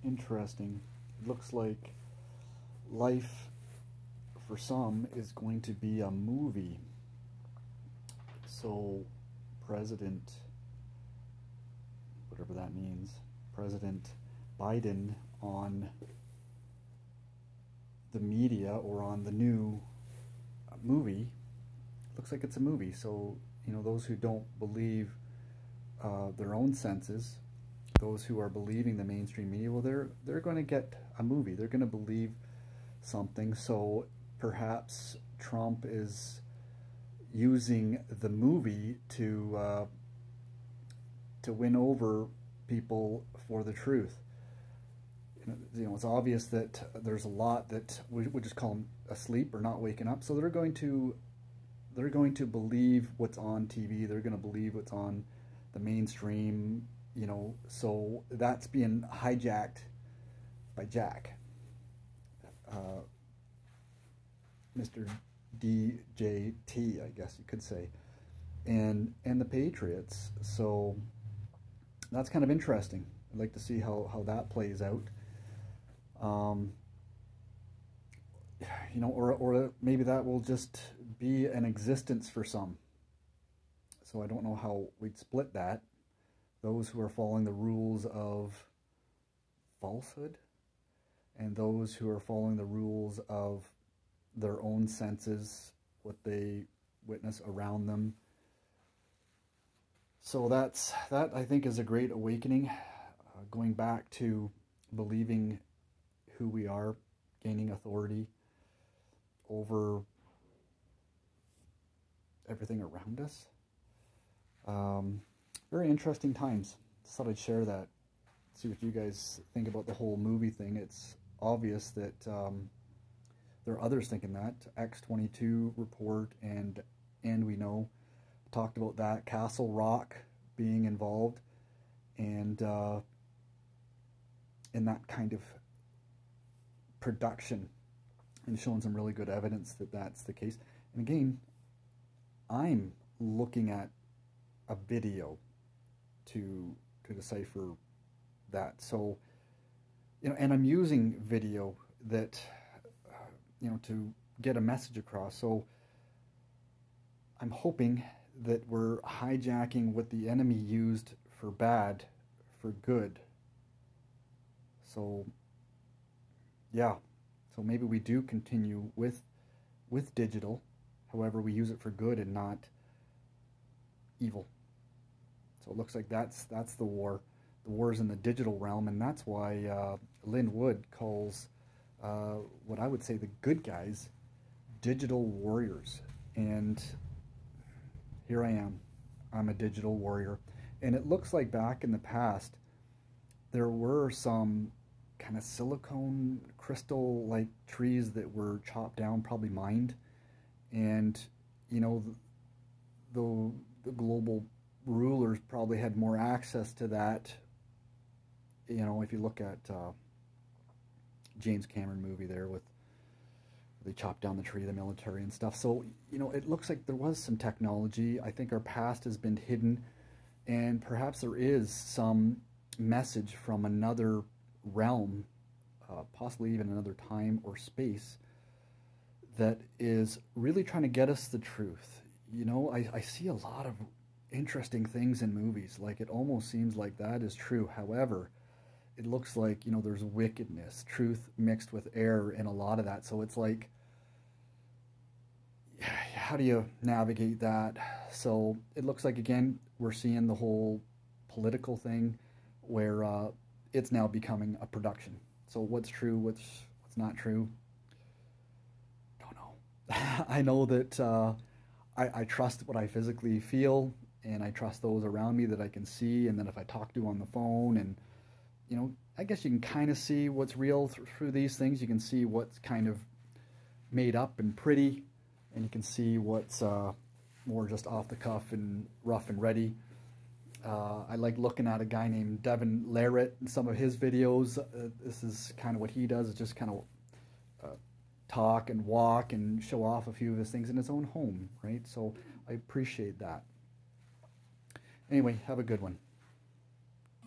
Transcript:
interesting. It looks like life for some is going to be a movie. So President, whatever that means, President Biden on the media or on the new movie, looks like it's a movie. So, you know, those who don't believe their own senses, those who are believing the mainstream media, well, they're going to get a movie. They're going to believe something. So perhaps Trump is using the movie to win over people for the truth. You know, it's obvious that there's a lot that we would just call them asleep or not waking up. So they're going to believe what's on TV. They're going to believe what's on the mainstream. You know, so that's being hijacked by Jack, Mr. DJT, I guess you could say, and the Patriots. So that's kind of interesting. I'd like to see how that plays out. You know, or maybe that will just be an existence for some. So I don't know how we'd split that. Those who are following the rules of falsehood and those who are following the rules of their own senses, what they witness around them. So that I think is a great awakening, going back to believing who we are, gaining authority over everything around us. Very interesting times. Just thought I'd share that, see what you guys think about the whole movie thing. It's obvious that there are others thinking that. X-22 report and we know talked about that, Castle Rock being involved, and in that kind of production, and showing some really good evidence that that's the case. And again, I'm looking at a video to decipher that. So, you know, and I'm using video that, you know, to get a message across. So I'm hoping that we're hijacking what the enemy used for bad for good. So yeah, so maybe we do continue with digital, however we use it for good and not evil. So it looks like that's the war. The war is in the digital realm, and that's why Lin Wood calls what I would say the good guys digital warriors. And here I am. I'm a digital warrior. And it looks like back in the past there were some kind of silicone crystal like trees that were chopped down, probably mined, and you know, the global rulers probably had more access to that. You know, if you look at James Cameron movie there, with they chopped down the tree, the military and stuff. So, you know, it looks like there was some technology. I think our past has been hidden, and perhaps there is some message from another realm, possibly even another time or space, that is really trying to get us the truth. You know, I see a lot of interesting things in movies. Like, it almost seems like that is true. However, it looks like, you know, there's wickedness, truth mixed with error in a lot of that. So it's like, how do you navigate that? So it looks like, again, we're seeing the whole political thing where it's now becoming a production. So what's true, what's not true, don't know. I know that I trust what I physically feel, and I trust those around me that I can see, and then if I talk to on the phone, and you know, I guess you can kind of see what's real through these things. You can see what's kind of made up and pretty, and you can see what's more just off the cuff and rough and ready. I like looking at a guy named larratt in some of his videos. This is kind of what he does, is just kind of talk and walk and show off a few of his things in his own home, right? So I appreciate that. Anyway, have a good one.